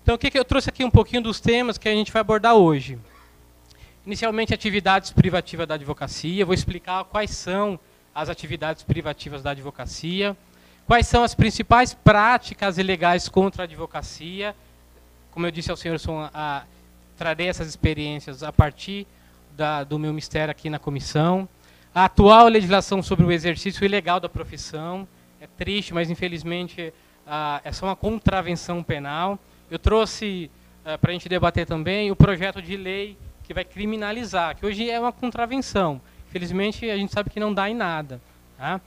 Então, o que eu trouxe aqui um pouquinho dos temas que a gente vai abordar hoje. Inicialmente, atividades privativas da advocacia. Vou explicar quais são as atividades privativas da advocacia, quais são as principais práticas ilegais contra a advocacia. Como eu disse ao senhor, trarei essas experiências a partir do meu mistério aqui na comissão. A atual legislação sobre o exercício ilegal da profissão. É triste, mas infelizmente é só uma contravenção penal. Eu trouxe para a gente debater também o projeto de lei que vai criminalizar, que hoje é uma contravenção. Infelizmente, a gente sabe que não dá em nada. Tá?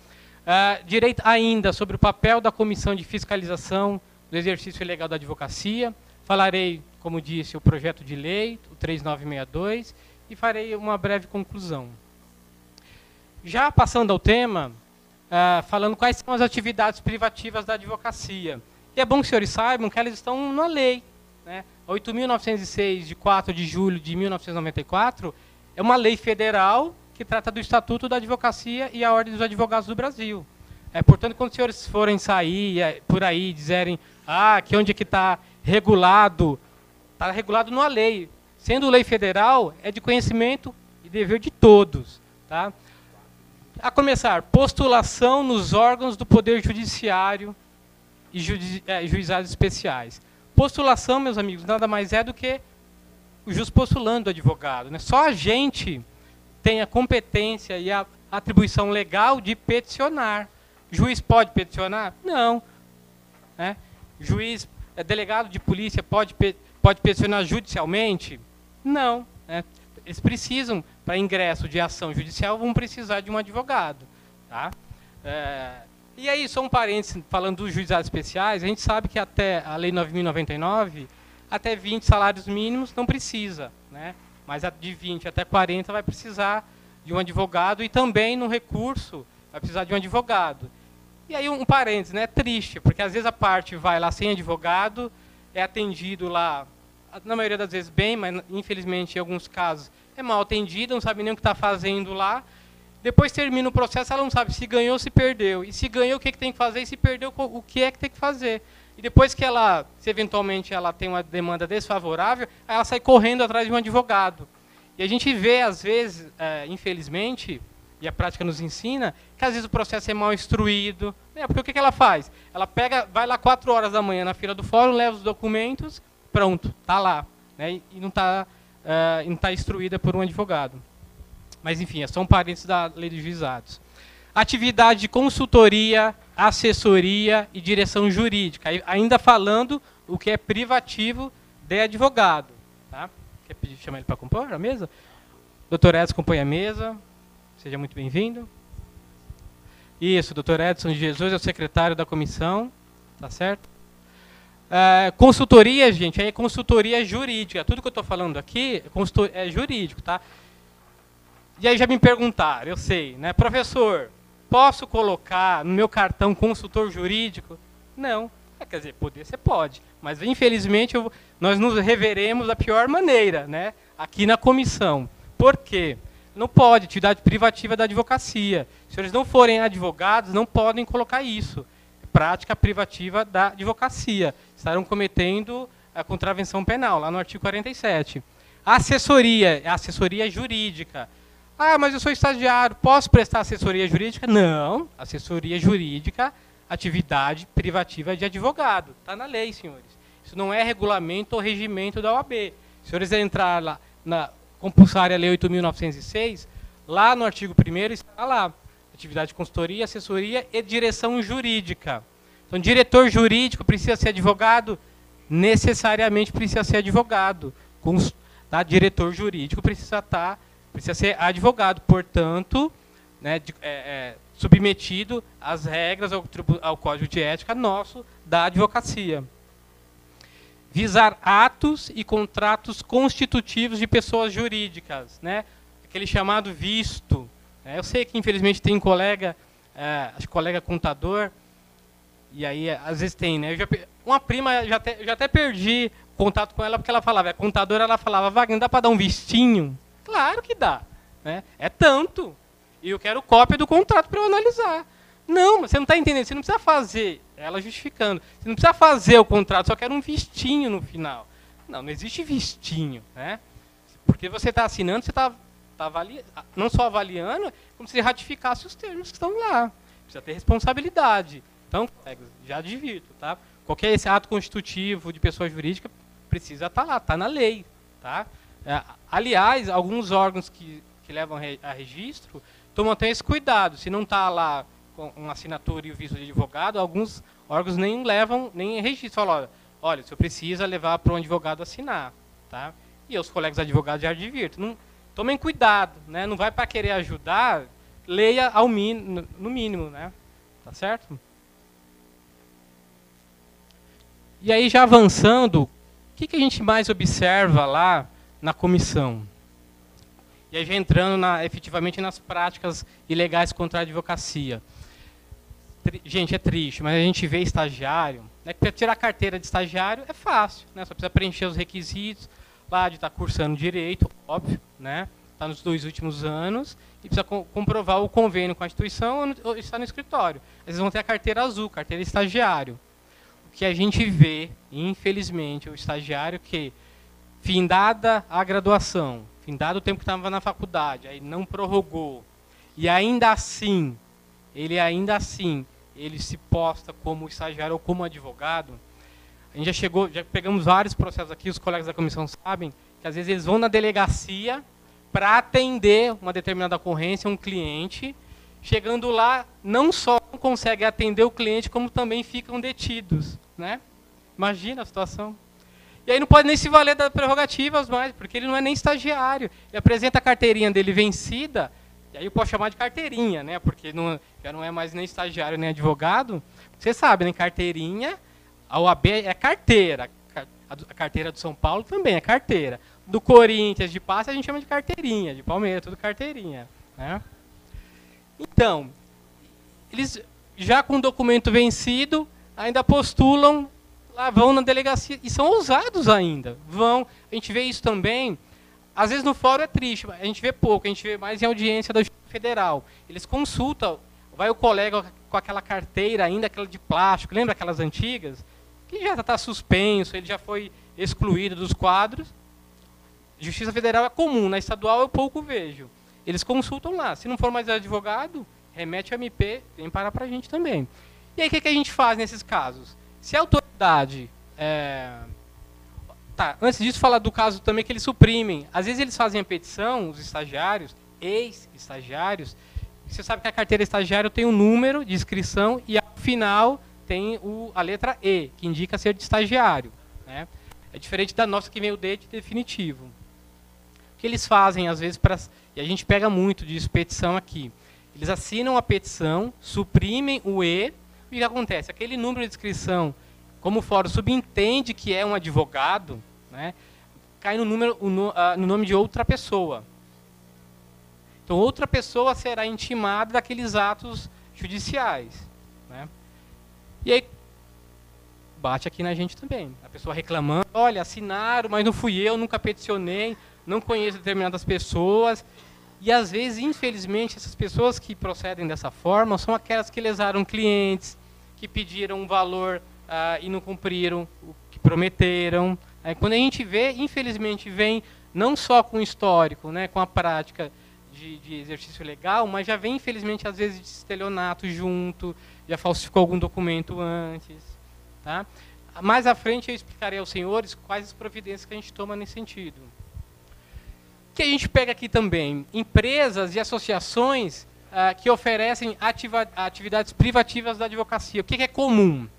Direito ainda sobre o papel da Comissão de Fiscalização do Exercício Ilegal da Advocacia. Falarei, como disse, o projeto de lei, o 3962, e farei uma breve conclusão. Já passando ao tema, falando quais são as atividades privativas da advocacia. E é bom que os senhores saibam que elas estão na lei. Né? A 8.906, de 4 de julho de 1994, é uma lei federal que trata do Estatuto da Advocacia e a Ordem dos Advogados do Brasil. Portanto, quando os senhores forem sair por aí e dizerem que onde é que está regulado numa lei. Sendo lei federal, é de conhecimento e dever de todos. Tá? A começar, postulação nos órgãos do Poder Judiciário e juizados especiais. Postulação, meus amigos, nada mais é do que o jus postulando do advogado. Né? Só a gente tem a competência e a atribuição legal de peticionar. Juiz pode peticionar? Não. Né? Juiz, delegado de polícia pode peticionar judicialmente? Não. Né? Eles precisam, para ingresso de ação judicial, vão precisar de um advogado. Tá? E aí, só um parênteses, falando dos juizados especiais, a gente sabe que até a Lei 9.099, até 20 salários mínimos não precisa. Né? Mas de 20 até 40 vai precisar de um advogado e também, no recurso, vai precisar de um advogado. E aí, um parênteses, né? É triste, porque às vezes a parte vai lá sem advogado, é atendido lá, na maioria das vezes bem, mas infelizmente em alguns casos é mal atendido, não sabe nem o que está fazendo lá. Depois termina o processo, ela não sabe se ganhou ou se perdeu. E se ganhou, o que tem que fazer, e se perdeu, o que é que tem que fazer. E depois que se eventualmente ela tem uma demanda desfavorável, ela sai correndo atrás de um advogado. E a gente vê, às vezes, infelizmente, e a prática nos ensina, que às vezes o processo é mal instruído. Porque o que ela faz? Ela vai lá 4 horas da manhã na fila do fórum, leva os documentos, pronto, está lá. Né? E não está instruída por um advogado. Mas, enfim, é só um parênteses da lei dos juizados. Atividade de consultoria, assessoria e direção jurídica. Ainda falando o que é privativo de advogado. Tá? Quer chamar ele para compor a mesa? Doutor Edson compõe a mesa. Seja muito bem-vindo. Isso, doutor Edson de Jesus é o secretário da comissão. Tá certo? Consultoria, gente, é consultoria jurídica. Tudo que eu estou falando aqui é jurídico, tá? E aí já me perguntaram, eu sei, né? Professor, posso colocar no meu cartão consultor jurídico? Não. Quer dizer, poder você pode. Mas, infelizmente, nós nos reveremos da pior maneira, né? Aqui na comissão. Por quê? Não pode, atividade privativa da advocacia. Se eles não forem advogados, não podem colocar isso. Prática privativa da advocacia. Estarão cometendo a contravenção penal, lá no artigo 47. Assessoria, assessoria jurídica. Mas eu sou estagiário, posso prestar assessoria jurídica? Não, assessoria jurídica, atividade privativa de advogado. Está na lei, senhores. Isso não é regulamento ou regimento da OAB. Se os senhores entrar lá na compulsária lei 8.906, lá no artigo 1º está lá. Atividade de consultoria, assessoria e direção jurídica. Então, diretor jurídico precisa ser advogado? Necessariamente precisa ser advogado. Diretor jurídico precisa ser advogado, portanto, né, submetido às regras, ao Código de Ética nosso da advocacia. Visar atos e contratos constitutivos de pessoas jurídicas, né, aquele chamado visto. Eu sei que, infelizmente, tem colega, acho que colega contador, e aí, às vezes tem, né? Uma prima, já até perdi contato com ela, porque ela falava, contadora, ela falava, Wagner, dá para dar um vistinho? Claro que dá. Né? É tanto. E eu quero cópia do contrato para eu analisar. Não, mas você não está entendendo. Você não precisa fazer ela justificando. Você não precisa fazer o contrato, só quero um vistinho no final. Não, não existe vistinho, né? Porque você está assinando, você está não só avaliando, como se ratificasse os termos que estão lá. Precisa ter responsabilidade. Então, colegas, já advirto, tá? Qualquer esse ato constitutivo de pessoa jurídica precisa estar lá, está na lei, tá? Aliás, alguns órgãos que levam a registro tomam até esse cuidado. Se não está lá com uma assinatura e o visto de advogado, alguns órgãos nem levam, nem registram. Falam, olha, o senhor precisa levar para um advogado assinar, tá? E os colegas advogados já advirtem. Não, tomem cuidado, né? Não vai para querer ajudar, leia no mínimo, né? Tá certo? E aí, já avançando, o que a gente mais observa lá na comissão? E aí já entrando efetivamente nas práticas ilegais contra a advocacia. Gente, é triste, mas a gente vê estagiário, né, para tirar a carteira de estagiário é fácil, né, só precisa preencher os requisitos lá de estar cursando direito, óbvio, né, está nos 2 últimos anos, e precisa comprovar o convênio com a instituição ou está no escritório. Eles vão ter a carteira azul, carteira estagiário. O que a gente vê, infelizmente, o estagiário que, findada a graduação, findado o tempo que estava na faculdade, aí não prorrogou, e ainda assim, ele se posta como estagiário ou como advogado. A gente já pegamos vários processos aqui, os colegas da comissão sabem, que às vezes eles vão na delegacia para atender uma determinada ocorrência, um cliente, chegando lá, não só não conseguem atender o cliente, como também ficam detidos, né? Imagina a situação. E aí não pode nem se valer das prerrogativas mais, porque ele não é nem estagiário. Ele apresenta a carteirinha dele vencida, e aí eu posso chamar de carteirinha, né? Porque já não é mais nem estagiário nem advogado. Você sabe, né? Carteirinha, a OAB é carteira. A carteira do São Paulo também é carteira. Do Corinthians, de Passe, a gente chama de carteirinha. De Palmeiras, tudo carteirinha, né? Então, eles já com o documento vencido, ainda postulam, lá vão na delegacia, e são ousados ainda. A gente vê isso também, às vezes no fórum é triste, a gente vê pouco, a gente vê mais em audiência da Justiça Federal. Eles consultam, vai o colega com aquela carteira ainda, aquela de plástico, lembra aquelas antigas? Que já está suspenso, ele já foi excluído dos quadros. Justiça Federal é comum, na estadual eu pouco vejo. Eles consultam lá. Se não for mais advogado, remete ao MP, vem parar para a gente também. E aí, o que a gente faz nesses casos? Se a autoridade... antes disso, falar do caso também que eles suprimem. Às vezes eles fazem a petição, os estagiários, ex-estagiários. Você sabe que a carteira estagiário tem um número de inscrição e, ao final, tem a letra E, que indica ser de estagiário, né? É diferente da nossa, que vem o D de definitivo. O que eles fazem, às vezes, e a gente pega muito de petição aqui. Eles assinam a petição, suprimem o E, e o que acontece? Aquele número de inscrição, como o fórum subentende que é um advogado, né, cai no nome de outra pessoa. Então, outra pessoa será intimada daqueles atos judiciais, né? E aí, bate aqui na gente também. A pessoa reclamando, olha, assinaram, mas não fui eu, nunca peticionei, não conheço determinadas pessoas. E, às vezes, infelizmente, essas pessoas que procedem dessa forma são aquelas que lesaram clientes, que pediram um valor e não cumpriram o que prometeram. Quando a gente vê, infelizmente, vem não só com o histórico, né, com a prática de exercício legal, mas já vem, infelizmente, às vezes, de estelionato junto, já falsificou algum documento antes. Tá? Mais à frente eu explicarei aos senhores quais as providências que a gente toma nesse sentido. O que a gente pega aqui também? Empresas e associações que oferecem atividades privativas da advocacia. O que é comum?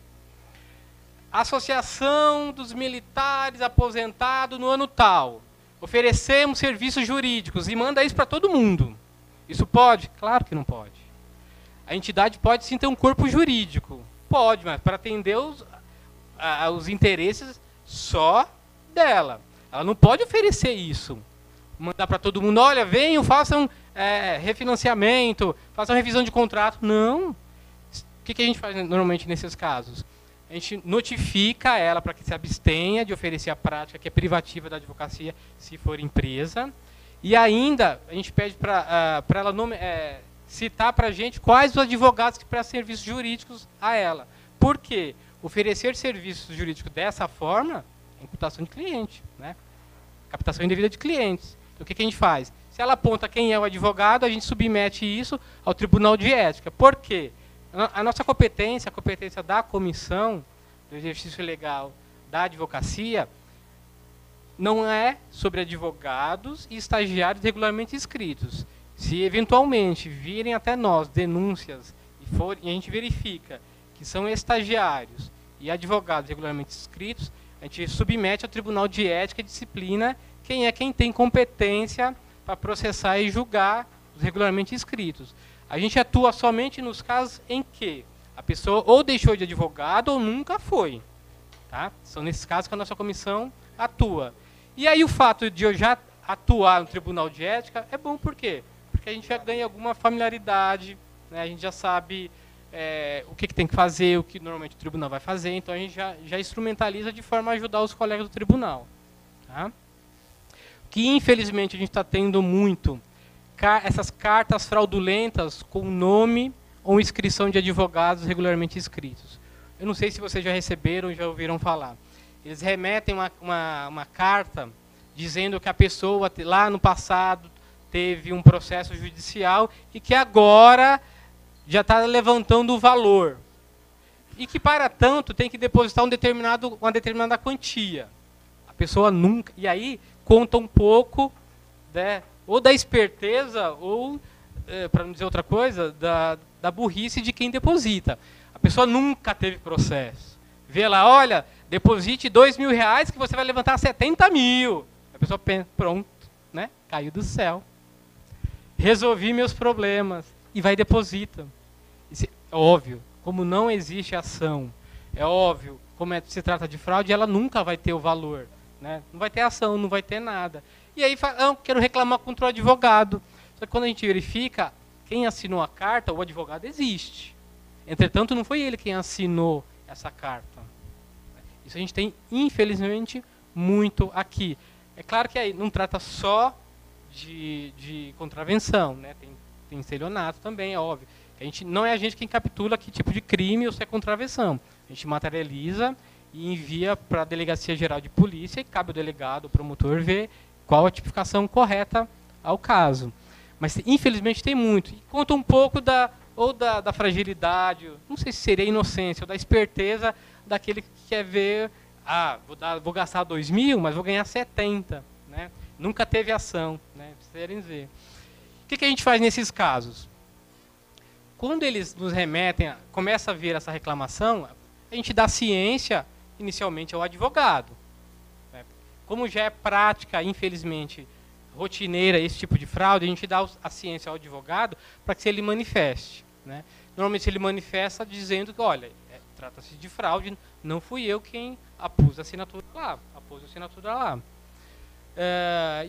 Associação dos militares aposentados no ano tal. Oferecemos serviços jurídicos e manda isso para todo mundo. Isso pode? Claro que não pode. A entidade pode sim ter um corpo jurídico. Pode, mas para atender os interesses só dela. Ela não pode oferecer isso. Mandar para todo mundo, olha, venham, façam refinanciamento, façam revisão de contrato. Não. O que a gente faz normalmente nesses casos? A gente notifica ela para que se abstenha de oferecer a prática que é privativa da advocacia, se for empresa. E ainda, a gente pede para ela citar para a gente quais os advogados que prestam serviços jurídicos a ela. Por quê? Oferecer serviços jurídicos dessa forma é imputação de cliente, né? Captação indevida de clientes. Então, o que a gente faz? Se ela aponta quem é o advogado, a gente submete isso ao Tribunal de Ética. Por quê? A nossa competência, a competência da comissão do exercício legal da advocacia, não é sobre advogados e estagiários regularmente inscritos. Se eventualmente virem até nós denúncias e a gente verifica que são estagiários e advogados regularmente inscritos, a gente submete ao Tribunal de Ética e Disciplina quem tem competência para processar e julgar os regularmente inscritos. A gente atua somente nos casos em que a pessoa ou deixou de advogado ou nunca foi. Tá? São nesses casos que a nossa comissão atua. E aí o fato de eu já atuar no Tribunal de Ética é bom por quê? Porque a gente já ganha alguma familiaridade, né? A gente já sabe o que tem que fazer, o que normalmente o tribunal vai fazer, então a gente já instrumentaliza de forma a ajudar os colegas do tribunal. Tá? Que infelizmente a gente está tendo muito essas cartas fraudulentas com nome ou inscrição de advogados regularmente inscritos. Eu não sei se vocês já receberam ou já ouviram falar. Eles remetem uma carta dizendo que a pessoa lá no passado teve um processo judicial e que agora já está levantando o valor. E que, para tanto, tem que depositar uma determinada quantia. A pessoa nunca... E aí conta um pouco, né, ou da esperteza, ou, para não dizer outra coisa, da burrice de quem deposita. A pessoa nunca teve processo. Vê lá, olha, deposite R$2.000 que você vai levantar 70 mil. A pessoa pensa, pronto, né? Caiu do céu. Resolvi meus problemas. E vai e deposita. É óbvio, como não existe ação, é óbvio, como se trata de fraude, ela nunca vai ter o valor. Né? Não vai ter ação, não vai ter nada. E aí fala, não, quero reclamar contra o advogado. Só que quando a gente verifica, quem assinou a carta, o advogado existe. Entretanto, não foi ele quem assinou essa carta. Isso a gente tem, infelizmente, muito aqui. É claro que aí não trata só de contravenção, né? Tem estelionato também, é óbvio. Não é a gente quem captura que tipo de crime ou se é contravenção. A gente materializa e envia para a Delegacia Geral de Polícia e cabe ao delegado, ao promotor, ver qual a tipificação correta ao caso. Mas, infelizmente, tem muito. E conta um pouco da fragilidade, não sei se seria inocência, ou da esperteza daquele que quer ver, vou gastar 2.000, mas vou ganhar 70. Né? Nunca teve ação, né? Pra vocês querem ver. O que a gente faz nesses casos? Quando eles nos remetem, começa a vir essa reclamação, a gente dá ciência inicialmente ao advogado. Né? Como já é prática, infelizmente, rotineira esse tipo de fraude, a gente dá a ciência ao advogado para que ele manifeste. Né? Normalmente ele manifesta dizendo que, olha, trata-se de fraude, não fui eu quem apus a assinatura lá.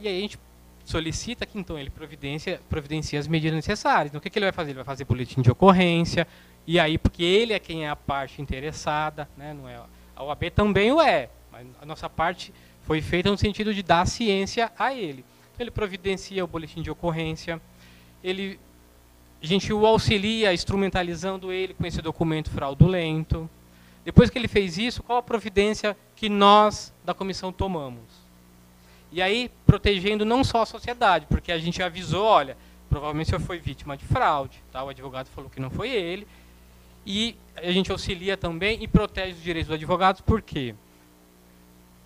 E aí a gente solicita que então ele providencie as medidas necessárias. Então o que ele vai fazer? Ele vai fazer boletim de ocorrência, e aí, porque ele é quem é a parte interessada, né? Não é, a OAB também o é, mas a nossa parte foi feita no sentido de dar ciência a ele. Então ele providencia o boletim de ocorrência, a gente o auxilia instrumentalizando ele com esse documento fraudulento. Depois que ele fez isso, qual a providência que nós da comissão tomamos? E aí, protegendo não só a sociedade, porque a gente avisou, olha, provavelmente o senhor foi vítima de fraude, tá? O advogado falou que não foi ele, e a gente auxilia também e protege os direitos do advogado, por quê?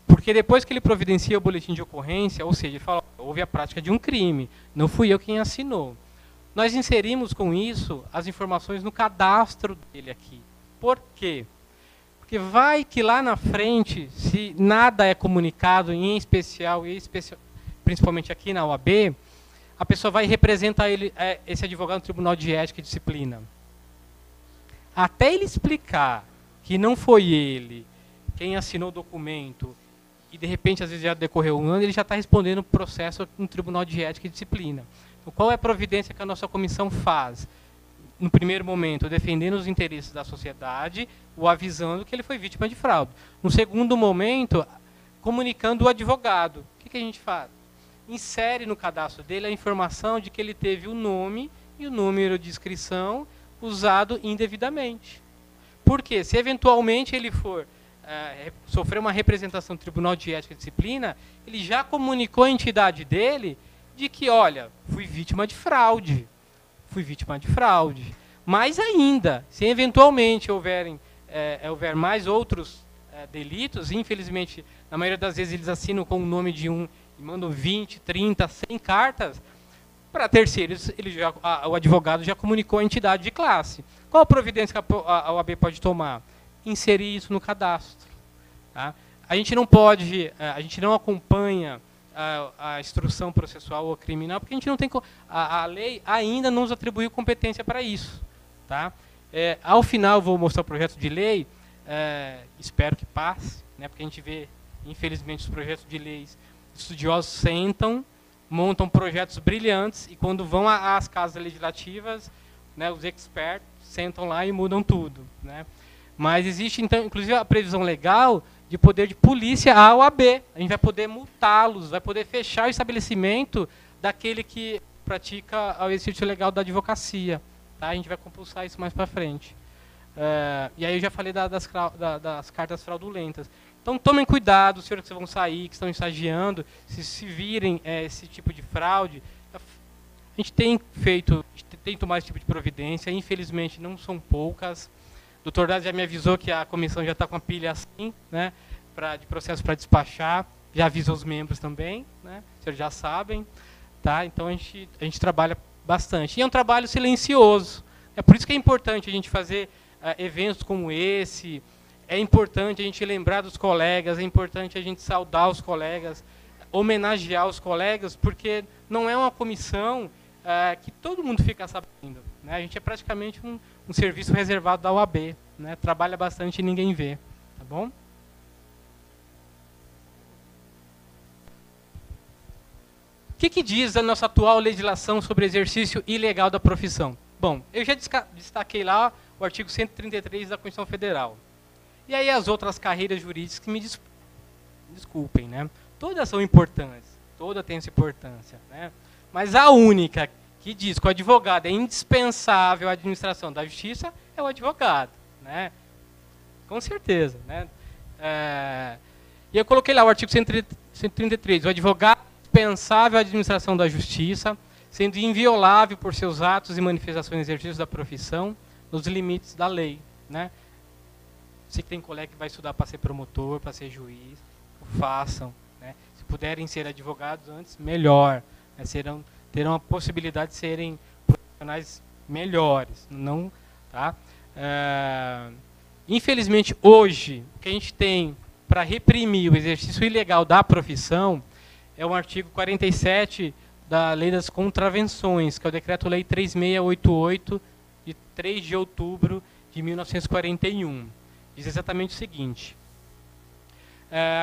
Porque depois que ele providencia o boletim de ocorrência, ou seja, ele fala, houve a prática de um crime, não fui eu quem assinou. Nós inserimos com isso as informações no cadastro dele aqui. Por quê? Porque vai que lá na frente, se nada é comunicado, em especial, principalmente aqui na OAB, a pessoa vai representar esse advogado no Tribunal de Ética e Disciplina. Até ele explicar que não foi ele quem assinou o documento, e de repente, às vezes já decorreu um ano, ele já está respondendo o processo no Tribunal de Ética e Disciplina. Então, qual é a providência que a nossa comissão faz? No primeiro momento, defendendo os interesses da sociedade, o avisando que ele foi vítima de fraude. No segundo momento, comunicando o advogado. O que a gente faz? Insere no cadastro dele a informação de que ele teve o nome e o número de inscrição usado indevidamente. Porque se eventualmente ele for sofrer uma representação do Tribunal de Ética e Disciplina, ele já comunicou à entidade dele de que, olha, fui vítima de fraude. Mais ainda, se eventualmente houver mais outros delitos, infelizmente, na maioria das vezes eles assinam com o nome de um e mandam 20, 30, 100 cartas, para terceiros, o advogado já comunicou à entidade de classe. Qual a providência que a OAB pode tomar? Inserir isso no cadastro. Tá? A gente não pode, a gente não acompanha a instrução processual ou criminal, porque a gente não tem, a lei ainda não nos atribuiu competência para isso. Tá? Ao final, vou mostrar o projeto de lei, espero que passe, né, porque a gente vê, infelizmente, os projetos de leis, estudiosos sentam, montam projetos brilhantes, e quando vão às casas legislativas, né, os experts sentam lá e mudam tudo. Né? Mas existe, então, inclusive, a previsão legal de poder de polícia à OAB. A gente vai poder multá-los, vai poder fechar o estabelecimento daquele que pratica o exercício legal da advocacia. Tá? A gente vai compulsar isso mais para frente. E aí eu já falei das cartas fraudulentas. Então tomem cuidado, os senhores que vão sair, que estão estagiando, se virem esse tipo de fraude. A gente tem tomado esse tipo de providência, infelizmente não são poucas. O doutor Daz já me avisou que a comissão já está com a pilha assim, né, de processo para despachar, já avisa os membros também, né, os senhores já sabem. Tá? Então a gente trabalha bastante. E é um trabalho silencioso. É por isso que é importante a gente fazer eventos como esse, é importante a gente lembrar dos colegas, é importante a gente saudar os colegas, homenagear os colegas, porque não é uma comissão que todo mundo fica sabendo. Né? A gente é praticamente um serviço reservado da OAB. Né? Trabalha bastante e ninguém vê. Tá bom? O que diz a nossa atual legislação sobre exercício ilegal da profissão? Bom, eu já destaquei lá o artigo 133 da Constituição Federal. E aí as outras carreiras jurídicas que me desculpem, né? Todas são importantes, toda tem essa importância, né? Mas a única que diz que o advogado é indispensável à administração da justiça é o advogado, né? Com certeza, né? E eu coloquei lá o artigo 133, o advogado é indispensável à administração da justiça, sendo inviolável por seus atos e manifestações de exercício da profissão, nos limites da lei, né? Se tem colega que vai estudar para ser promotor, para ser juiz, façam. Né? Se puderem ser advogados antes, melhor. Né? Terão a possibilidade de serem profissionais melhores. Não, tá? Infelizmente, hoje, o que a gente tem para reprimir o exercício ilegal da profissão é o artigo 47 da Lei das Contravenções, que é o Decreto-Lei 3688, de 3 de outubro de 1941. Diz exatamente o seguinte,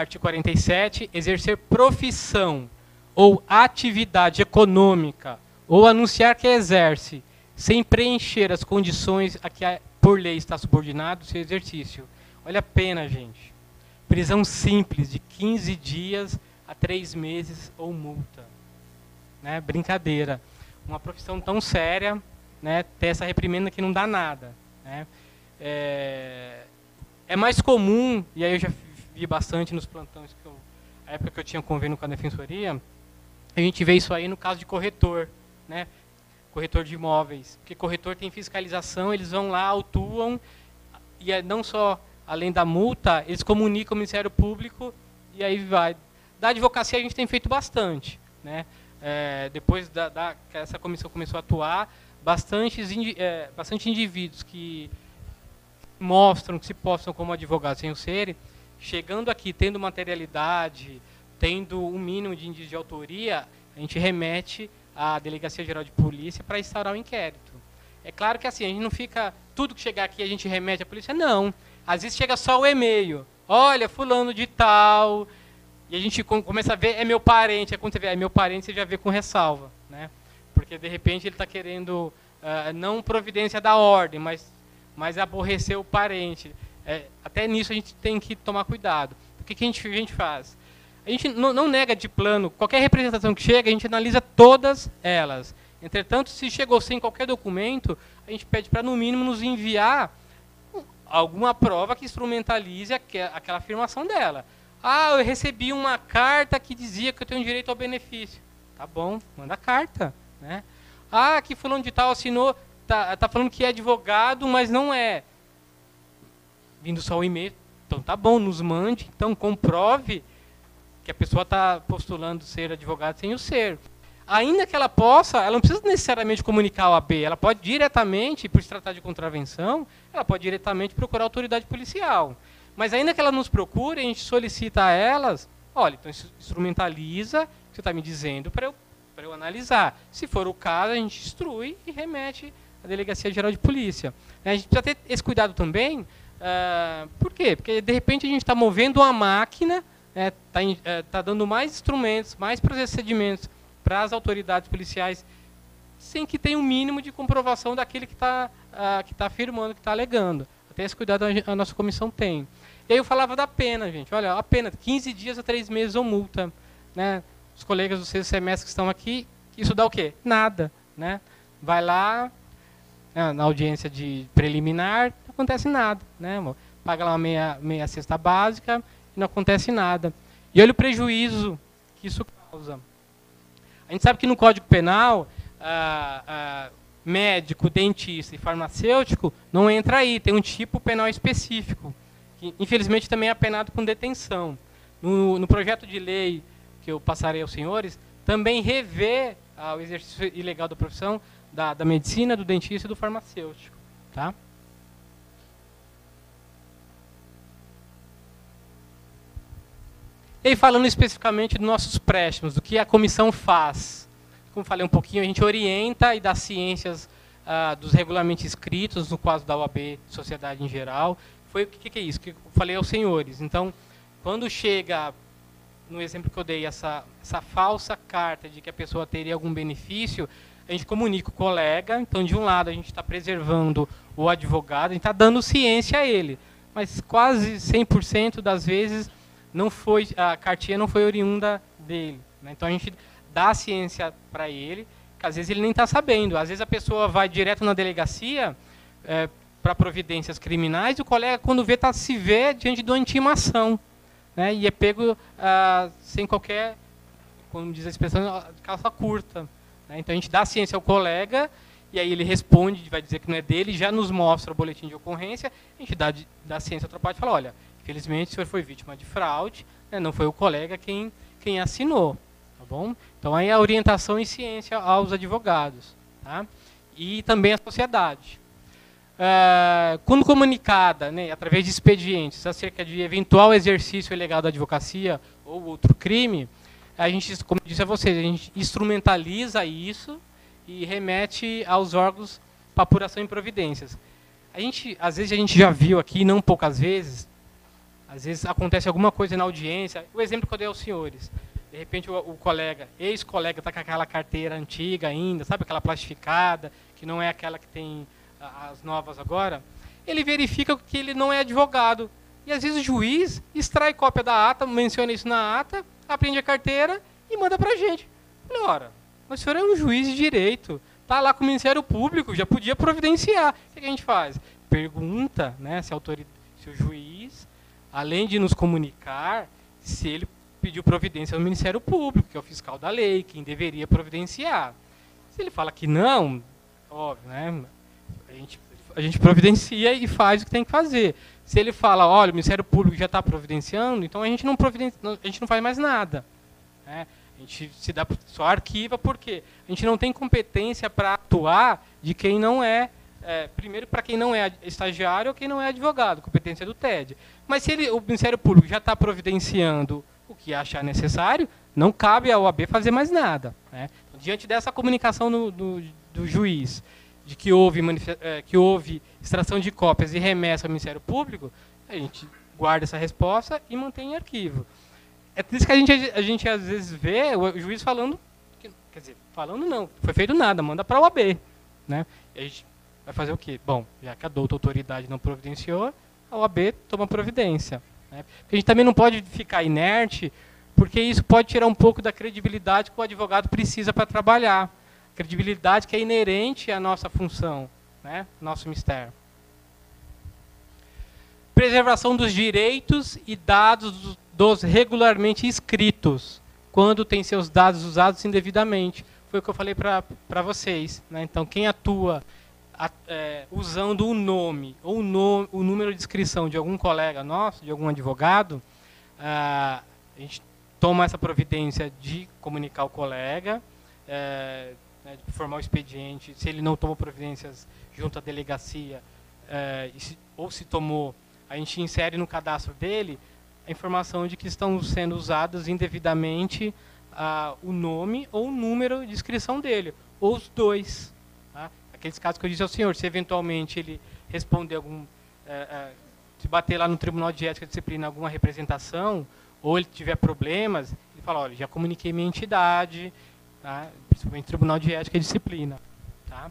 artigo 47, exercer profissão ou atividade econômica ou anunciar que exerce sem preencher as condições a que por lei está subordinado o seu exercício. Olha a pena, gente. Prisão simples de 15 dias a 3 meses ou multa. Né? Brincadeira. Uma profissão tão séria, né, ter essa reprimenda que não dá nada. Né? É mais comum, e aí eu já vi bastante nos plantões, na época que eu tinha convênio com a Defensoria, a gente vê isso aí no caso de corretor, né? Corretor de imóveis. Porque corretor tem fiscalização, eles vão lá, autuam, e não só, além da multa, eles comunicam ao Ministério Público, e aí vai. Da advocacia a gente tem feito bastante. Né? Depois que essa comissão começou a atuar, bastante indivíduos que mostram, que se postam como advogados sem o serem, chegando aqui, tendo materialidade, tendo um mínimo de indício de autoria, a gente remete à Delegacia Geral de Polícia para instaurar o inquérito. É claro que assim, a gente não fica, tudo que chegar aqui a gente remete à polícia, não. Às vezes chega só o e-mail, olha, fulano de tal, e a gente começa a ver, é meu parente, quando você vê, é meu parente, você já vê com ressalva. Né? Porque de repente ele está querendo, não providência da ordem, mas aborrecer o parente. Até nisso a gente tem que tomar cuidado. O que a gente faz? A gente não nega de plano, qualquer representação que chega, a gente analisa todas elas. Entretanto, se chegou sem qualquer documento, a gente pede para, no mínimo, nos enviar alguma prova que instrumentalize aquela afirmação dela. Ah, eu recebi uma carta que dizia que eu tenho direito ao benefício. Tá bom, manda a carta, né? Ah, que fulano de tal assinou, tá falando que é advogado, mas não é. Vindo só o e-mail. Então tá bom, nos mande, então comprove que a pessoa está postulando ser advogado sem o ser. Ainda que ela possa, ela não precisa necessariamente comunicar ao AB, ela pode diretamente, por se tratar de contravenção, ela pode diretamente procurar a autoridade policial. Mas ainda que ela nos procure, a gente solicita a elas, olha, então instrumentaliza o que você está me dizendo para eu analisar. Se for o caso, a gente instrui e remete à Delegacia Geral de Polícia. A gente precisa ter esse cuidado também. Por quê? Porque, de repente, a gente está movendo uma máquina, tá dando mais instrumentos, mais procedimentos para as autoridades policiais, sem que tenha um mínimo de comprovação daquele que está afirmando, que está alegando. Até esse cuidado a nossa comissão tem. E aí eu falava da pena, gente. Olha, a pena, 15 dias a 3 meses ou multa. Né? Os colegas do sexto semestre que estão aqui, isso dá o quê? Nada. Né? Vai lá, na audiência de preliminar, não acontece nada. Né? Paga lá uma meia cesta básica e não acontece nada. E olha o prejuízo que isso causa. A gente sabe que no Código Penal, médico, dentista e farmacêutico não entra aí, tem um tipo penal específico, que infelizmente também é penado com detenção. No projeto de lei que eu passarei aos senhores, também revê o exercício ilegal da profissão da medicina, do dentista e do farmacêutico. Tá? E aí, falando especificamente dos nossos préstimos, do que a comissão faz. Como falei um pouquinho, a gente orienta e dá ciências dos regulamentos escritos, no caso da OAB, sociedade em geral. O que é isso? Que eu falei aos senhores. Então, quando chega, no exemplo que eu dei, essa falsa carta de que a pessoa teria algum benefício, a gente comunica o colega. Então, de um lado, a gente está preservando o advogado, a gente está dando ciência a ele. Mas quase 100% das vezes a cartinha não foi oriunda dele. Né? Então, a gente dá a ciência para ele, que às vezes ele nem está sabendo. Às vezes a pessoa vai direto na delegacia para providências criminais e o colega, quando se vê diante de uma intimação. Né? E é pego sem qualquer, como diz a expressão, calça curta. Né? Então a gente dá a ciência ao colega e aí ele responde, vai dizer que não é dele, já nos mostra o boletim de ocorrência, a gente dá a ciência à outra parte e fala, olha, infelizmente o senhor foi vítima de fraude, né? Não foi o colega quem assinou. Tá bom? Então, aí a orientação e ciência aos advogados. Tá? E também à sociedade. Quando comunicada, né, através de expedientes, acerca de eventual exercício ilegal da advocacia ou outro crime, a gente, como eu disse a vocês, a gente instrumentaliza isso e remete aos órgãos para apuração em providências. Às vezes a gente já viu aqui, não poucas vezes, às vezes acontece alguma coisa na audiência, o exemplo que eu dei aos senhores. De repente o colega, ex-colega, está com aquela carteira antiga ainda, sabe, aquela plastificada, que não é aquela que tem as novas agora. Ele verifica que ele não é advogado. E às vezes o juiz extrai cópia da ata, menciona isso na ata, apreende a carteira e manda para a gente. Falei, ora, mas o senhor é um juiz de direito, está lá com o Ministério Público, já podia providenciar. O que a gente faz? Pergunta, né, se o juiz, além de nos comunicar, se ele pediu providência ao Ministério Público, que é o fiscal da lei, quem deveria providenciar. Se ele fala que não, óbvio, né? A gente providencia e faz o que tem que fazer. Se ele fala, olha, o Ministério Público já está providenciando, então a gente não faz mais nada. Né? A gente só arquiva porque a gente não tem competência para atuar de quem não é, primeiro para quem não é estagiário ou quem não é advogado, competência do TED. Mas se o Ministério Público já está providenciando o que achar necessário, não cabe ao OAB fazer mais nada. Né? Então, diante dessa comunicação do juiz, de que houve extração de cópias e remessa ao Ministério Público, a gente guarda essa resposta e mantém em arquivo. É por isso que a gente às vezes vê o juiz falando, quer dizer, falando não foi feito nada, manda para o OAB. Né? E a gente vai fazer o quê? Bom, já que a douta autoridade não providenciou, a OAB toma providência. Né? Porque a gente também não pode ficar inerte, porque isso pode tirar um pouco da credibilidade que o advogado precisa para trabalhar. Credibilidade que é inerente à nossa função, né? Nosso mistério. preservação dos direitos e dados dos regularmente inscritos, quando tem seus dados usados indevidamente. Foi o que eu falei para vocês, né? Então, quem atua usando o nome ou o número de inscrição de algum colega nosso, de algum advogado, a gente toma essa providência de comunicar o colega, de formar o expediente. Se ele não tomou providências junto à delegacia, ou se tomou, a gente insere no cadastro dele a informação de que estão sendo usadas indevidamente o nome ou o número de inscrição dele, ou os dois. Tá? Aqueles casos que eu disse ao senhor, se eventualmente ele responder se bater lá no Tribunal de Ética e Disciplina alguma representação, ou ele tiver problemas, ele fala, olha, já comuniquei minha entidade, tá? Principalmente Tribunal de Ética e Disciplina. Tá?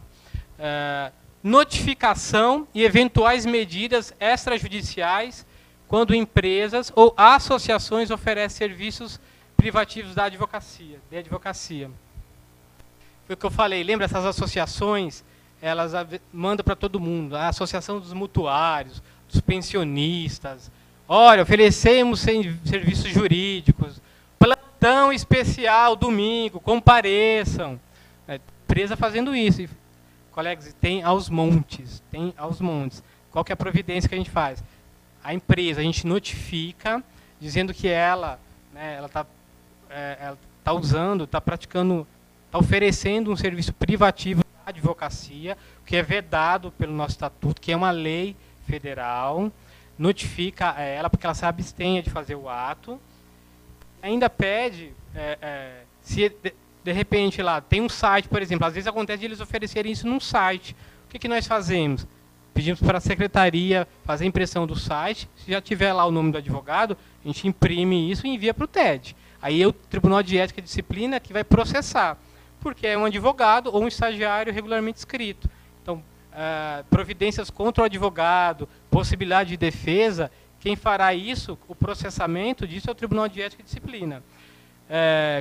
Notificação e eventuais medidas extrajudiciais quando empresas ou associações oferecem serviços privativos de advocacia. Foi o que eu falei, lembra essas associações, elas mandam para todo mundo, a Associação dos Mutuários, dos Pensionistas, olha, oferecemos serviços jurídicos, plantão especial, domingo, compareçam. Empresa fazendo isso. Colegas, tem aos montes. Qual que é a providência que a gente faz? A empresa, a gente notifica, dizendo que ela está usando, está praticando, está oferecendo um serviço privativo da advocacia, que é vedado pelo nosso estatuto, que é uma lei federal, notifica ela porque ela se abstenha de fazer o ato, ainda pede, se de repente lá tem um site, por exemplo, às vezes acontece de eles oferecerem isso num site, o que nós fazemos? Pedimos para a secretaria fazer a impressão do site, se já tiver lá o nome do advogado, a gente imprime isso e envia para o TED. Aí é o Tribunal de Ética e Disciplina que vai processar, porque é um advogado ou um estagiário regularmente inscrito. Então, providências contra o advogado, possibilidade de defesa, quem fará isso, o processamento disso é o Tribunal de Ética e Disciplina.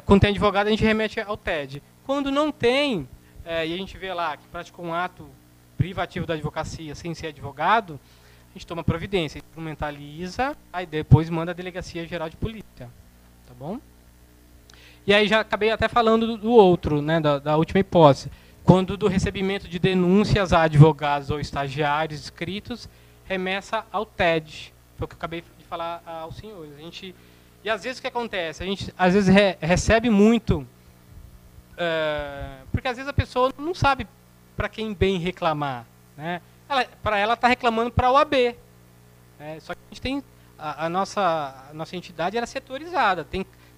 Quando tem advogado, a gente remete ao TED. Quando não tem, e a gente vê lá que praticou um ato privativo da advocacia sem ser advogado, a gente toma providência, instrumentaliza, aí depois manda a Delegacia Geral de Polícia. Tá bom? E aí já acabei até falando do outro, né, da última hipótese. Quando do recebimento de denúncias a advogados ou estagiários inscritos, remessa ao TED. Foi o que eu acabei de falar aos senhores. E às vezes o que acontece? A gente às vezes recebe muito, porque às vezes a pessoa não sabe para quem bem reclamar. Né? Para ela está reclamando para a OAB. Só que a gente tem, a nossa entidade era setorizada.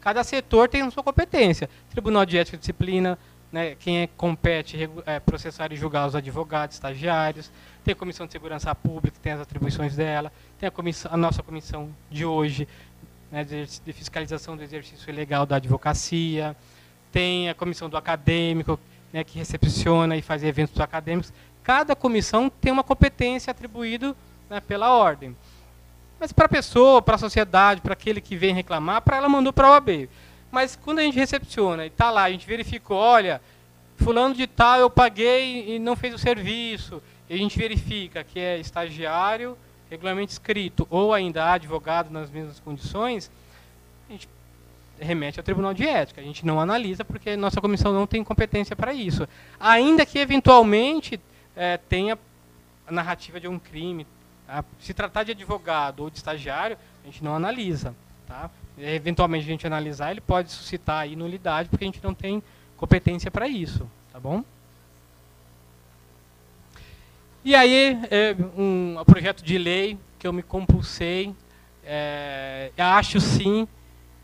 Cada setor tem a sua competência. Tribunal de Ética e Disciplina, né, quem compete processar e julgar os advogados, estagiários. Tem a Comissão de Segurança Pública, tem as atribuições dela. Tem a nossa comissão de hoje, né, de fiscalização do exercício ilegal da advocacia. Tem a comissão do acadêmico, né, que recepciona e faz eventos acadêmicos. Cada comissão tem uma competência atribuída, né, pela ordem. Mas para a pessoa, para a sociedade, para aquele que vem reclamar, para ela mandou para a OAB. Mas quando a gente recepciona e está lá, a gente verificou, olha, fulano de tal eu paguei e não fez o serviço, e a gente verifica que é estagiário, regularmente inscrito, ou ainda advogado nas mesmas condições, a gente remete ao Tribunal de Ética. A gente não analisa porque nossa comissão não tem competência para isso. Ainda que, eventualmente, tenha a narrativa de um crime. Tá? Se tratar de advogado ou de estagiário, a gente não analisa. Tá? Eventualmente, a gente analisar, ele pode suscitar aí nulidade, porque a gente não tem competência para isso. Tá bom? E aí, um projeto de lei que eu me compulsei, acho sim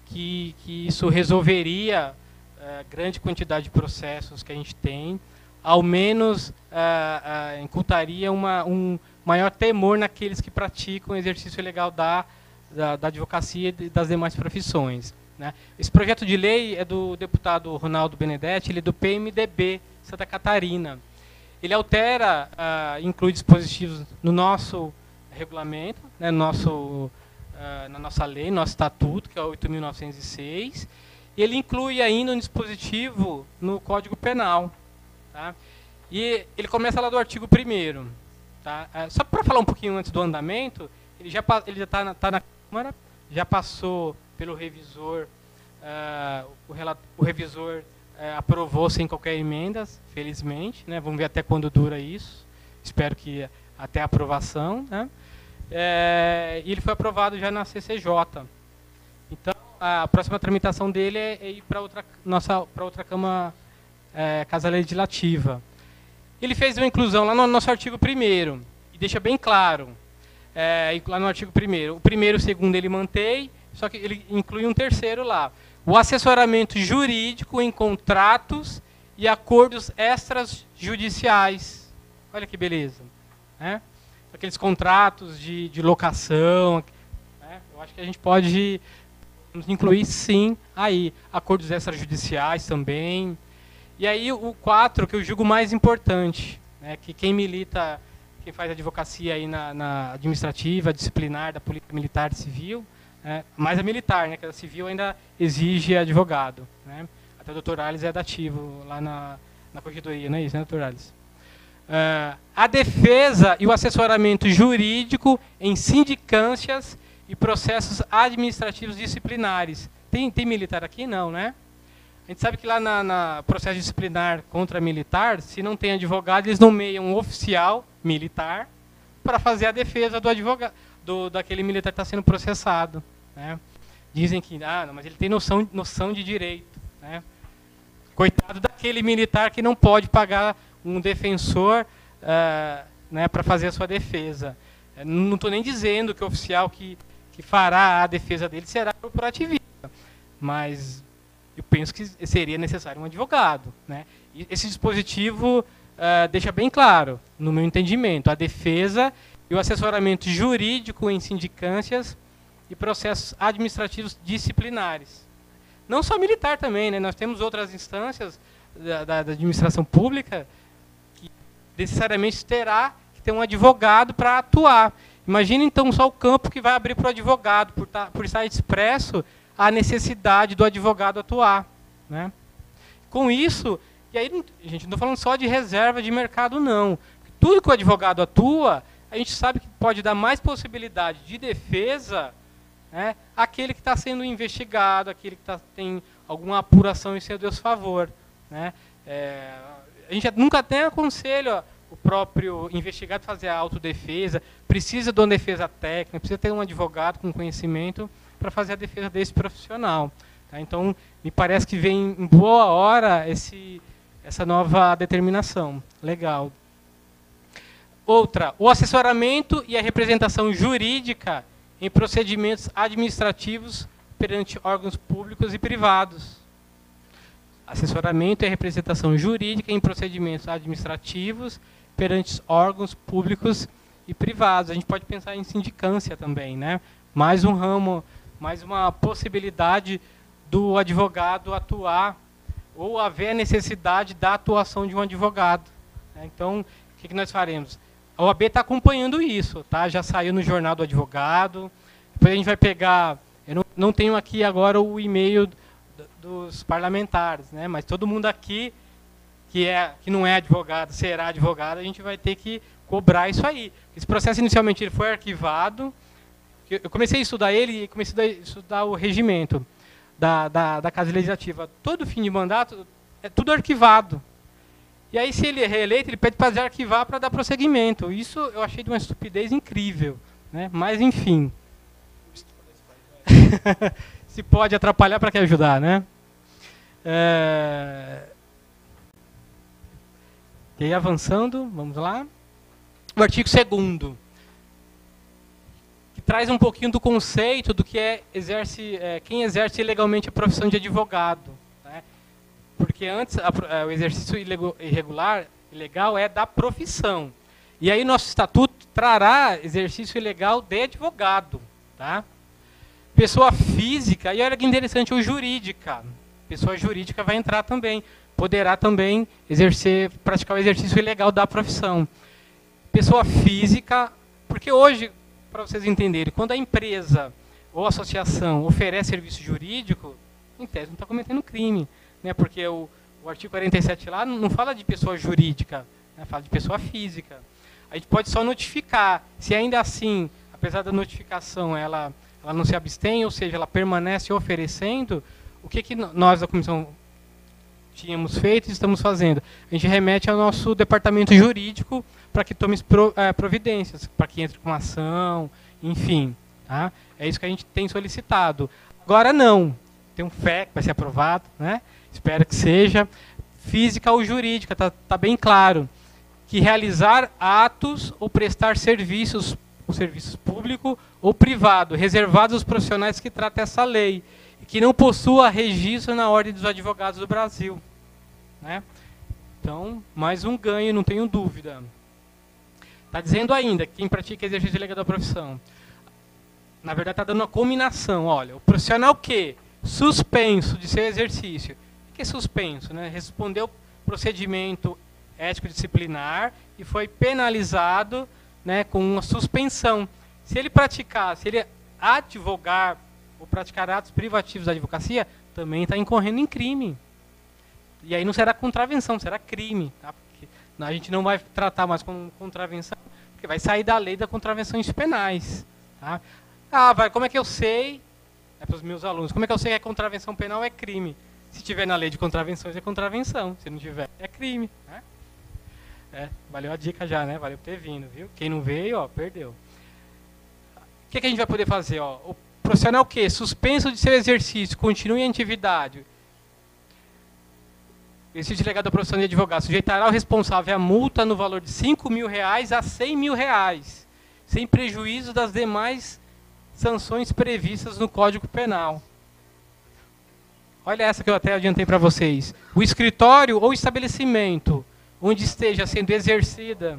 que isso resolveria grande quantidade de processos que a gente tem, ao menos incultaria um maior temor naqueles que praticam o exercício legal da advocacia e das demais profissões. Né? Esse projeto de lei é do deputado Ronaldo Benedetti, ele é do PMDB Santa Catarina. Ele altera, inclui dispositivos no nosso regulamento, né, na nossa lei, nosso estatuto, que é o 8.906, e ele inclui ainda um dispositivo no Código Penal. Tá? E ele começa lá do artigo 1º. Tá? Só para falar um pouquinho antes do andamento, ele já está na Câmara, já passou pelo revisor, o revisor aprovou sem qualquer emenda, felizmente, né? Vamos ver até quando dura isso, espero que até a aprovação, né? E ele foi aprovado já na CCJ. Então, a próxima tramitação dele é ir para outra Câmara, Casa Legislativa. Ele fez uma inclusão lá no nosso artigo 1º, e deixa bem claro, lá no artigo 1º. O primeiro e o segundo ele mantém, só que ele inclui um terceiro lá. O assessoramento jurídico em contratos e acordos extrajudiciais. Olha que beleza. Né? Aqueles contratos de locação. Né? Eu acho que a gente pode incluir, sim, aí. Acordos extrajudiciais também. E aí o 4, que eu julgo mais importante, né? Que quem milita, quem faz advocacia aí na administrativa, disciplinar, da polícia militar e civil, mais a militar, né, que a civil ainda exige advogado. Né? Até o doutor Alice é dativo lá na corregedoria, não é isso, né, doutor Alice? A defesa e o assessoramento jurídico em sindicâncias e processos administrativos disciplinares. Tem militar aqui? Não, né? A gente sabe que lá na processo disciplinar contra militar, se não tem advogado, eles nomeiam um oficial militar para fazer a defesa do advogado, daquele militar que está sendo processado. Né? Dizem que, não, mas ele tem noção de direito. Né? Coitado daquele militar que não pode pagar um defensor né, para fazer a sua defesa. Não estou nem dizendo que o oficial que fará a defesa dele será corporativista, mas eu penso que seria necessário um advogado. Né? E esse dispositivo deixa bem claro, no meu entendimento, a defesa e o assessoramento jurídico em sindicâncias e processos administrativos disciplinares. Não só militar também, né? Nós temos outras instâncias da administração pública que necessariamente terá que ter um advogado para atuar. Imagina então só o campo que vai abrir para o advogado, por estar expresso a necessidade do advogado atuar. Né? Com isso, e aí, gente, não estou falando só de reserva de mercado, não. Tudo que o advogado atua, a gente sabe que pode dar mais possibilidade de defesa, né, àquele que está sendo investigado, aquele que tem alguma apuração em seu desfavor. Né? A gente nunca até aconselha o próprio investigado a fazer a autodefesa, precisa de uma defesa técnica, precisa ter um advogado com conhecimento para fazer a defesa desse profissional. Tá? Então, me parece que vem em boa hora essa nova determinação. Legal. Outra, o assessoramento e a representação jurídica em procedimentos administrativos perante órgãos públicos e privados. Assessoramento e representação jurídica em procedimentos administrativos perante órgãos públicos e privados. A gente pode pensar em sindicância também, né? Mais um ramo, mais uma possibilidade do advogado atuar ou haver a necessidade da atuação de um advogado. Então, o que nós faremos? A OAB está acompanhando isso, tá? Já saiu no Jornal do Advogado. Depois a gente vai pegar... Eu não tenho aqui agora o e-mail dos parlamentares, né? Mas todo mundo aqui que não é advogado, será advogado, a gente vai ter que cobrar isso aí. Esse processo, inicialmente, ele foi arquivado. Eu comecei a estudar ele e comecei a estudar o regimento da Casa Legislativa. Todo fim de mandato é tudo arquivado. E aí, se ele é reeleito, ele pede para desarquivar para dar prosseguimento. Isso eu achei de uma estupidez incrível. Né? Mas, enfim. Se pode atrapalhar, para que ajudar, né? E aí, avançando, vamos lá. O artigo 2º, que traz um pouquinho do conceito do que quem exerce ilegalmente a profissão de advogado. Né? Porque antes, o exercício ilegal é da profissão. E aí nosso estatuto trará exercício ilegal de advogado. Tá? Pessoa física, e olha que interessante, ou jurídica. Pessoa jurídica vai entrar também. Poderá também praticar o exercício ilegal da profissão. Pessoa física, porque hoje, para vocês entenderem, quando a empresa ou associação oferece serviço jurídico, em tese não está cometendo crime. Né? Porque o artigo 47 lá não fala de pessoa jurídica, né? Fala de pessoa física. A gente pode só notificar, se ainda assim a apesar da notificação, ela não se abstém, ou seja, ela permanece oferecendo, o que nós da comissão tínhamos feito e estamos fazendo? A gente remete ao nosso departamento jurídico para que tome providências, para que entre com ação, enfim. Tá? É isso que a gente tem solicitado. Agora não. Tem um FE que vai ser aprovado, né? Espero que seja. Física ou jurídica, tá bem claro. Que realizar atos ou prestar serviços, o serviço público ou privado, reservados aos profissionais que trata essa lei, e que não possua registro na Ordem dos Advogados do Brasil. Né? Então, mais um ganho, não tenho dúvida. Está dizendo ainda, quem pratica exercício legal da profissão, na verdade está dando uma combinação. Olha, o profissional que suspenso de seu exercício, o que é suspenso? Né? Respondeu procedimento ético-disciplinar e foi penalizado, né, com uma suspensão. Se ele advogar ou praticar atos privativos da advocacia, também está incorrendo em crime. E aí não será contravenção, será crime. Tá? Porque a gente não vai tratar mais como contravenção, porque vai sair da lei das contravenções penais. Tá? Como é que eu sei? É para os meus alunos. Como é que eu sei que a contravenção penal é crime? Se tiver na lei de contravenções, é contravenção. Se não tiver, é crime. Né? Valeu a dica já, né? Valeu por ter vindo, viu? Quem não veio, ó, perdeu. O que a gente vai poder fazer? Ó? O profissional que, suspenso de seu exercício, continue em atividade, exercício delegado da profissão de advogado, sujeitará o responsável a multa no valor de R$5.000 a R$100.000, sem prejuízo das demais sanções previstas no Código Penal. Olha essa que eu até adiantei para vocês. O escritório ou estabelecimento onde esteja sendo exercida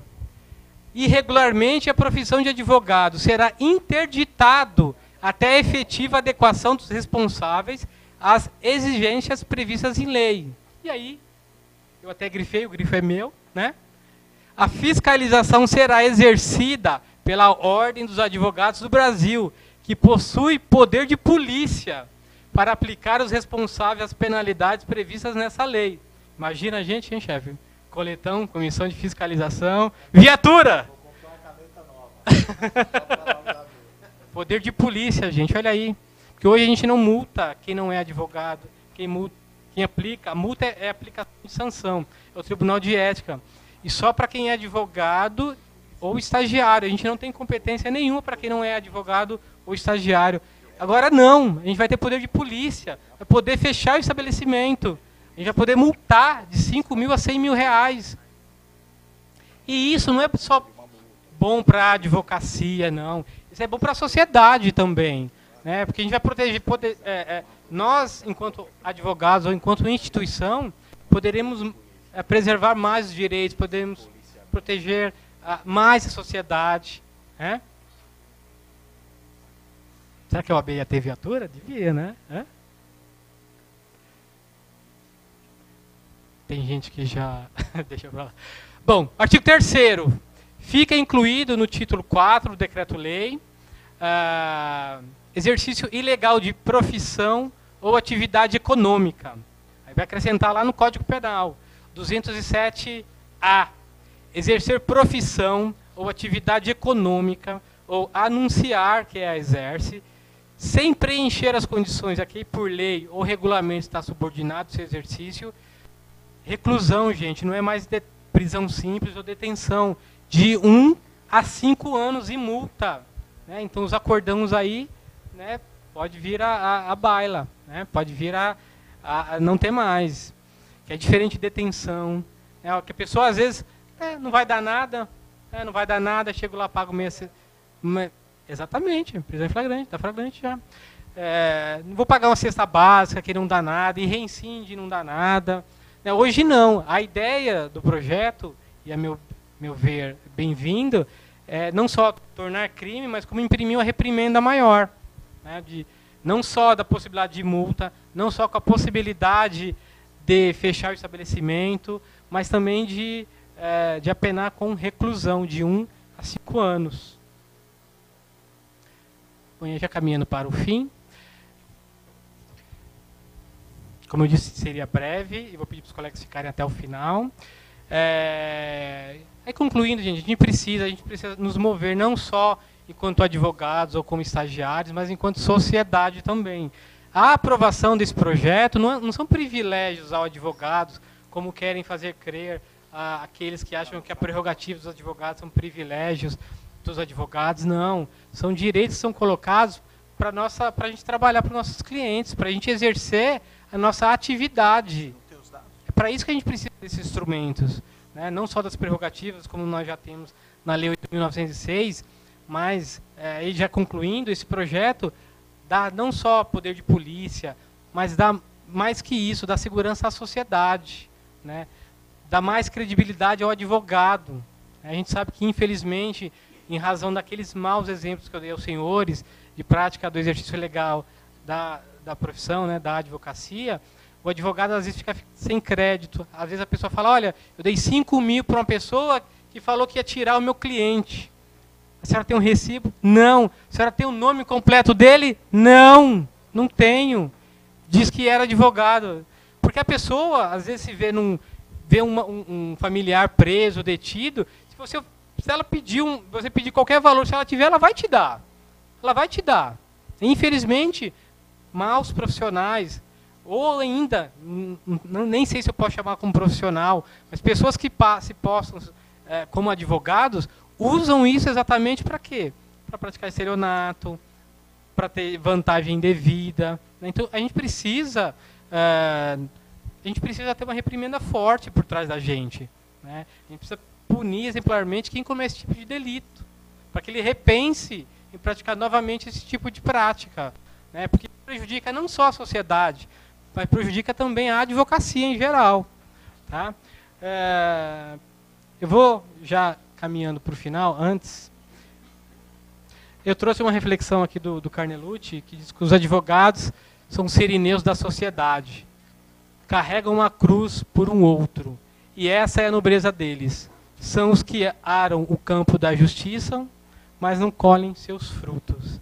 irregularmente a profissão de advogado será interditado até a efetiva adequação dos responsáveis às exigências previstas em lei. E aí, eu até grifei, o grifo é meu, né? A fiscalização será exercida pela Ordem dos Advogados do Brasil, que possui poder de polícia para aplicar os responsáveis às penalidades previstas nessa lei. Imagina a gente, hein, chefe? Coletão, comissão de fiscalização, viatura! Vou comprar uma caneta nova. Poder de polícia, gente, olha aí. Porque hoje a gente não multa quem não é advogado. Quem aplica, a multa é aplicação de sanção. É o Tribunal de Ética. E só para quem é advogado ou estagiário. A gente não tem competência nenhuma para quem não é advogado ou estagiário. Agora não, a gente vai ter poder de polícia, vai poder fechar o estabelecimento. A gente vai poder multar de R$5.000 a R$100.000. E isso não é só bom para a advocacia, não. Isso é bom para a sociedade também. Né? Porque a gente vai proteger... nós, enquanto advogados ou enquanto instituição, poderemos preservar mais os direitos, podemos proteger mais a sociedade. Né? Será que a OAB ia ter viatura? Devia, né? Tem gente que já... Deixa eu falar. Bom, artigo 3º. Fica incluído no título 4 do Decreto-Lei exercício ilegal de profissão ou atividade econômica. Aí vai acrescentar lá no Código Penal. 207A. Exercer profissão ou atividade econômica ou anunciar que a exerce sem preencher as condições aqui por lei ou regulamento está subordinado ao seu exercício. Reclusão, gente, não é mais prisão simples ou detenção. De 1 a 5 anos e multa. Né? Então, os acordamos aí, né, pode vir a baila. Né? Pode vir a não ter mais. Que é diferente de detenção. Né? Que a pessoa, às vezes, não vai dar nada. Não vai dar nada, chego lá, pago mês. Exatamente, prisão em flagrante, está flagrante já. Não vou pagar uma cesta básica que não dá nada, e reincide não dá nada. Hoje não. A ideia do projeto, e a meu ver bem-vindo, é não só tornar crime, mas como imprimir uma reprimenda maior. Né? Não só da possibilidade de multa, não só com a possibilidade de fechar o estabelecimento, mas também de apenar com reclusão de 1 a 5 anos. Bom, já caminhando para o fim. Como eu disse, seria breve, e vou pedir para os colegas ficarem até o final. Aí concluindo, gente, a gente precisa nos mover não só enquanto advogados ou como estagiários, mas enquanto sociedade também. A aprovação desse projeto não são privilégios aos advogados, como querem fazer crer aqueles que acham que a prerrogativa dos advogados são privilégios dos advogados. Não, são direitos que são colocados para a gente trabalhar para os nossos clientes, para a gente exercer a nossa atividade. É para isso que a gente precisa desses instrumentos, né? Não só das prerrogativas, como nós já temos na Lei 8.906, mas, aí já concluindo, esse projeto dá não só poder de polícia, mas dá mais que isso, dá segurança à sociedade, né? Dá mais credibilidade ao advogado. A gente sabe que, infelizmente, em razão daqueles maus exemplos que eu dei aos senhores, de prática do exercício legal da profissão, né, da advocacia, o advogado às vezes fica sem crédito. Às vezes a pessoa fala, olha, eu dei 5 mil para uma pessoa que falou que ia tirar o meu cliente. A senhora tem um recibo? Não. A senhora tem o nome completo dele? Não, não tenho. Diz que era advogado. Porque a pessoa, às vezes, se vê um familiar preso, detido, se ela pedir você pedir qualquer valor, se ela tiver, ela vai te dar. Ela vai te dar. Infelizmente, maus profissionais, ou ainda, nem sei se eu posso chamar como profissional, mas pessoas que se postam como advogados, usam isso exatamente para quê? Para praticar estelionato, para ter vantagem indevida. Então, a gente precisa ter uma reprimenda forte por trás da gente, né? A gente precisa punir exemplarmente quem comete esse tipo de delito, para que ele repense em praticar novamente esse tipo de prática, né? Porque prejudica não só a sociedade, mas prejudica também a advocacia em geral, tá? Eu vou já caminhando para o final. Antes, eu trouxe uma reflexão aqui do Carnelucci, que diz que os advogados são sirineus da sociedade, carregam uma cruz por um outro, e essa é a nobreza deles. São os que aram o campo da justiça, mas não colhem seus frutos.